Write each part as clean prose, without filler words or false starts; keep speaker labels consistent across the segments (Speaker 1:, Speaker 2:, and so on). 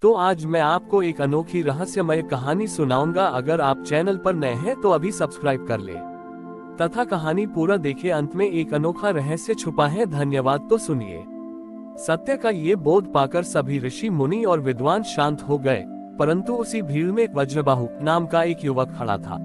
Speaker 1: तो आज मैं आपको एक अनोखी रहस्यमय कहानी सुनाऊंगा। अगर आप चैनल पर नए हैं तो अभी सब्सक्राइब कर ले तथा कहानी पूरा देखें। अंत में एक अनोखा रहस्य छुपा है। धन्यवाद। तो सुनिए। सत्य का ये बोध पाकर सभी ऋषि मुनि और विद्वान शांत हो गए, परंतु उसी भीड़ में वज्रबाहु नाम का एक युवक खड़ा था।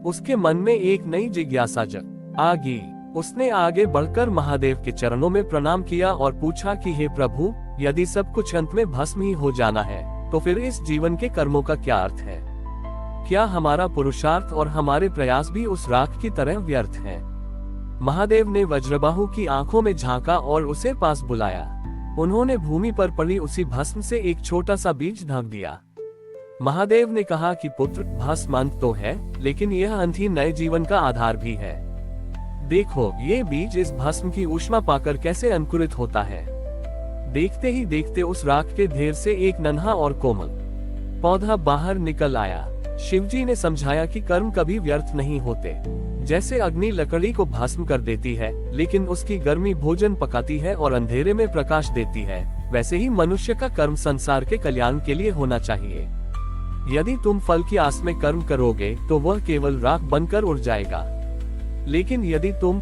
Speaker 1: उसके मन में एक नई जिज्ञासा जग आई। उसने आगे बढ़कर महादेव के चरणों में प्रणाम किया और पूछा कि हे प्रभु, यदि सब कुछ अंत में भस्म ही हो जाना है तो फिर इस जीवन के कर्मों का क्या अर्थ है? क्या हमारा पुरुषार्थ और हमारे प्रयास भी उस राख की तरह व्यर्थ हैं? महादेव ने वज्रबाहु की आंखों में झांका और उसे पास बुलाया। उन्होंने भूमि पर पड़ी उसी भस्म से एक छोटा सा बीज ढक दिया। महादेव ने कहा कि पुत्र, भस्म अंत तो है, लेकिन यह अंत ही नए जीवन का आधार भी है। देखो, ये बीज इस भस्म की ऊष्मा पाकर कैसे अंकुरित होता है। देखते ही देखते उस राख के ढेर से एक नन्हा और कोमल पौधा बाहर निकल आया। शिवजी ने समझाया कि कर्म कभी व्यर्थ नहीं होते। जैसे अग्नि लकड़ी को भस्म कर देती है, लेकिन उसकी गर्मी भोजन पकाती है और अंधेरे में प्रकाश देती है, वैसे ही मनुष्य का कर्म संसार के कल्याण के लिए होना चाहिए। यदि तुम फल की आस में कर्म करोगे तो वह केवल राख बनकर उड़ जाएगा, लेकिन यदि तुम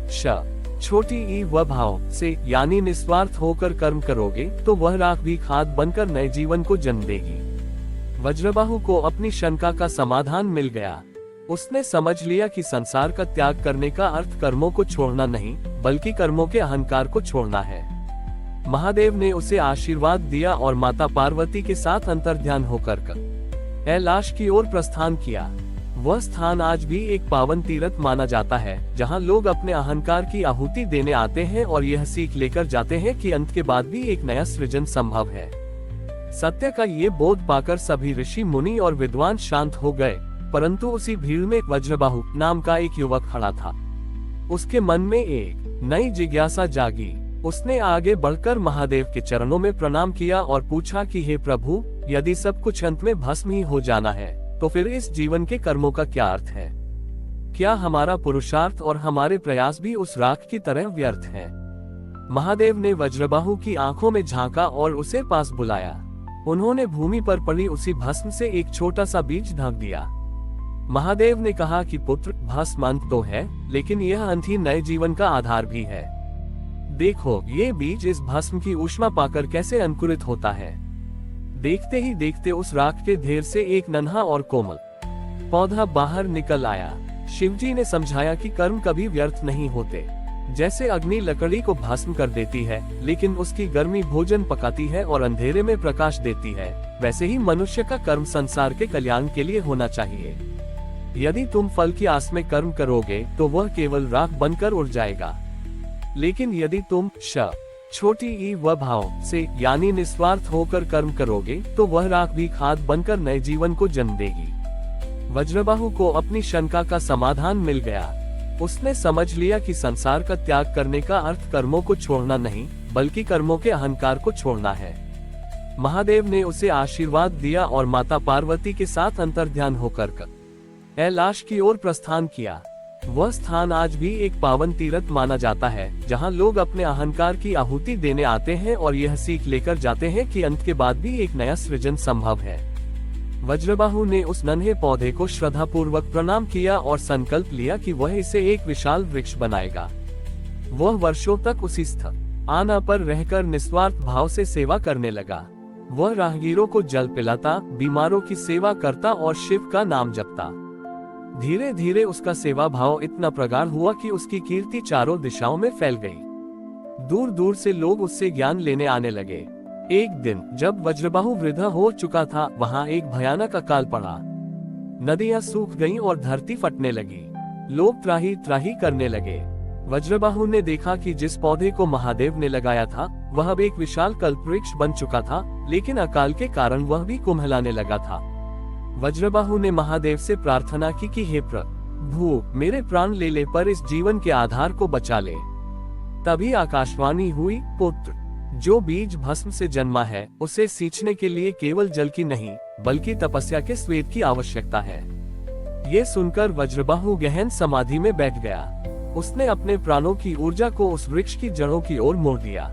Speaker 1: छोटी ई व भाव से यानी निस्वार्थ होकर कर्म करोगे तो वह राख भी खाद बनकर नए जीवन को जन्म देगी। वज्रबाहु को अपनी शंका का समाधान मिल गया। उसने समझ लिया कि संसार का त्याग करने का अर्थ कर्मों को छोड़ना नहीं, बल्कि कर्मों के अहंकार को छोड़ना है। महादेव ने उसे आशीर्वाद दिया और माता पार्वती के साथ अंतर्ध्यान होकर कैलाश की ओर प्रस्थान किया। वह स्थान आज भी एक पावन तीर्थ माना जाता है, जहां लोग अपने अहंकार की आहुति देने आते हैं और यह सीख लेकर जाते हैं कि अंत के बाद भी एक नया सृजन संभव है। सत्य का ये बोध पाकर सभी ऋषि मुनि और विद्वान शांत हो गए, परंतु उसी भीड़ में वज्रबाहु नाम का एक युवक खड़ा था। उसके मन में एक नई जिज्ञासा जागी। उसने आगे बढ़कर महादेव के चरणों में प्रणाम किया और पूछा कि हे प्रभु, यदि सब कुछ अंत में भस्म ही हो जाना है तो फिर इस जीवन के कर्मों का क्या अर्थ है? क्या हमारा पुरुषार्थ और हमारे प्रयास भी उस राख की तरह व्यर्थ हैं? महादेव ने वज्रबाहु की आंखों में झांका और उसे पास बुलाया। उन्होंने भूमि पर पड़ी उसी भस्म से एक छोटा सा बीज ढक दिया। महादेव ने कहा कि पुत्र, भस्म अंत तो है, लेकिन यह अंत ही नए जीवन का आधार भी है। देखो, ये बीज इस भस्म की ऊष्मा पाकर कैसे अंकुरित होता है। देखते ही देखते उस राख के ढेर से एक नन्हा और कोमल पौधा बाहर निकल आया। शिवजी ने समझाया कि कर्म कभी व्यर्थ नहीं होते। जैसे अग्नि लकड़ी को भस्म कर देती है, लेकिन उसकी गर्मी भोजन पकाती है और अंधेरे में प्रकाश देती है, वैसे ही मनुष्य का कर्म संसार के कल्याण के लिए होना चाहिए। यदि तुम फल की आस में कर्म करोगे तो वह केवल राख बनकर उड़ जाएगा, लेकिन यदि तुम छोटी ई व भाव से यानी निस्वार्थ होकर कर्म करोगे तो वह राख भी खाद बनकर नए जीवन को जन्म देगी। वज्रबाहु को अपनी शंका का समाधान मिल गया। उसने समझ लिया कि संसार का त्याग करने का अर्थ कर्मों को छोड़ना नहीं, बल्कि कर्मों के अहंकार को छोड़ना है। महादेव ने उसे आशीर्वाद दिया और माता पार्वती के साथ अंतर्ध्यान होकर कैलाश की ओर प्रस्थान किया। वह स्थान आज भी एक पावन तीर्थ माना जाता है, जहां लोग अपने अहंकार की आहुति देने आते हैं और यह सीख लेकर जाते हैं कि अंत के बाद भी एक नया सृजन संभव है। वज्रबाहु ने उस नन्हे पौधे को श्रद्धापूर्वक प्रणाम किया और संकल्प लिया कि वह इसे एक विशाल वृक्ष बनाएगा। वह वर्षों तक उसी स्थान पर रहकर निस्वार्थ भाव से सेवा करने लगा। वह राहगीरों को जल पिलाता, बीमारों की सेवा करता और शिव का नाम जपता। धीरे धीरे उसका सेवा भाव इतना प्रगाढ़ हुआ कि उसकी कीर्ति चारों दिशाओं में फैल गई। दूर दूर से लोग उससे ज्ञान लेने आने लगे। एक दिन जब वज्रबाहु वृद्ध हो चुका था, वहां एक भयानक अकाल पड़ा। नदियां सूख गईं और धरती फटने लगी। लोग त्राही त्राही करने लगे। वज्रबाहु ने देखा कि जिस पौधे को महादेव ने लगाया था वह अब एक विशाल कल्पवृक्ष बन चुका था, लेकिन अकाल के कारण वह भी कुम्हलाने लगा था। वज्रबाहु ने महादेव से प्रार्थना की कि हे प्रभु, मेरे प्राण ले ले, पर इस जीवन के आधार को बचा ले। तभी आकाशवाणी हुई, पुत्र, जो बीज भस्म से जन्मा है उसे सींचने के लिए केवल जल की नहीं, बल्कि तपस्या के श्वेत की आवश्यकता है। ये सुनकर वज्रबाहु गहन समाधि में बैठ गया। उसने अपने प्राणों की ऊर्जा को उस वृक्ष की जड़ों की ओर मोड़ दिया।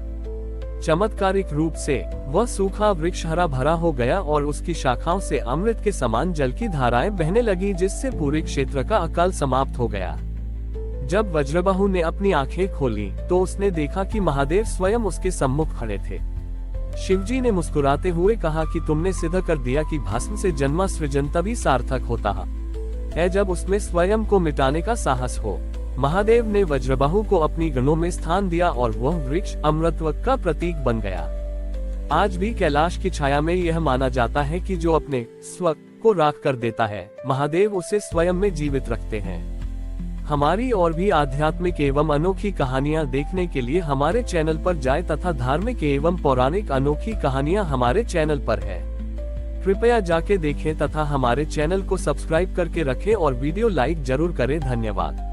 Speaker 1: चमत्कारिक रूप से वह सूखा वृक्ष हरा भरा हो गया और उसकी शाखाओं से अमृत के समान जल की धाराएं बहने लगी, जिससे पूरे क्षेत्र का अकाल समाप्त हो गया। जब वज्रबाहु ने अपनी आंखें खोली तो उसने देखा कि महादेव स्वयं उसके सम्मुख खड़े थे। शिवजी ने मुस्कुराते हुए कहा कि तुमने सिद्ध कर दिया कि भस्म से जन्मा सृजन तभी सार्थक होता है जब उसमें स्वयं को मिटाने का साहस हो। महादेव ने वज्रबाहु को अपनी गणों में स्थान दिया और वह वृक्ष अमृतत्व का प्रतीक बन गया। आज भी कैलाश की छाया में यह माना जाता है कि जो अपने स्व को राख कर देता है, महादेव उसे स्वयं में जीवित रखते हैं। हमारी और भी आध्यात्मिक एवं अनोखी कहानियां देखने के लिए हमारे चैनल पर जाएं तथा धार्मिक एवं पौराणिक अनोखी कहानियां हमारे चैनल पर है। कृपया जाके देखें तथा हमारे चैनल को सब्सक्राइब करके रखें और वीडियो लाइक जरूर करें। धन्यवाद।